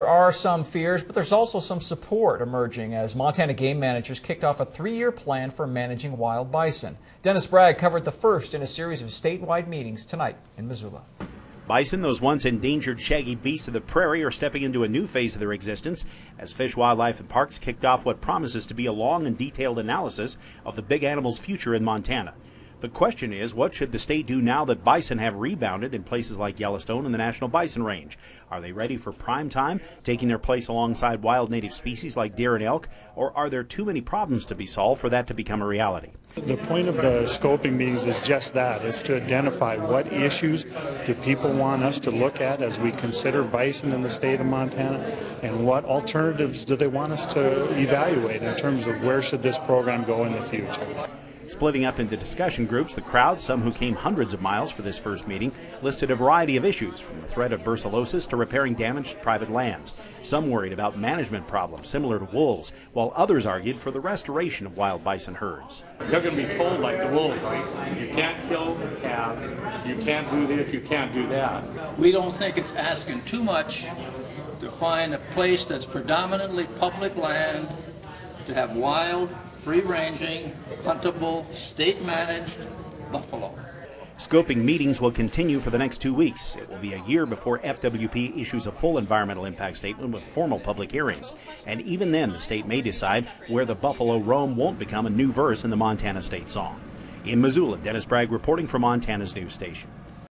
There are some fears, but there's also some support emerging as Montana game managers kicked off a 3-year plan for managing wild bison. Dennis Bragg covered the first in a series of statewide meetings tonight in Missoula. Bison, those once endangered shaggy beasts of the prairie, are stepping into a new phase of their existence as Fish, Wildlife and Parks kicked off what promises to be a long and detailed analysis of the big animal's future in Montana. The question is, what should the state do now that bison have rebounded in places like Yellowstone and the National Bison Range? Are they ready for prime time, taking their place alongside wild native species like deer and elk, or are there too many problems to be solved for that to become a reality? The point of the scoping meetings is just that, is to identify what issues do people want us to look at as we consider bison in the state of Montana, and what alternatives do they want us to evaluate in terms of where should this program go in the future. Splitting up into discussion groups, the crowd, some who came hundreds of miles for this first meeting, listed a variety of issues, from the threat of brucellosis to repairing damaged private lands. Some worried about management problems similar to wolves, while others argued for the restoration of wild bison herds. They're going to be told, like the wolves, you can't kill the calf, you can't do this, you can't do that. We don't think it's asking too much to find a place that's predominantly public land to have wild, free-ranging, huntable, state-managed buffalo. Scoping meetings will continue for the next 2 weeks. It will be a year before FWP issues a full environmental impact statement with formal public hearings. And even then, the state may decide where the buffalo roam won't become a new verse in the Montana state song. In Missoula, Dennis Bragg reporting for Montana's news station.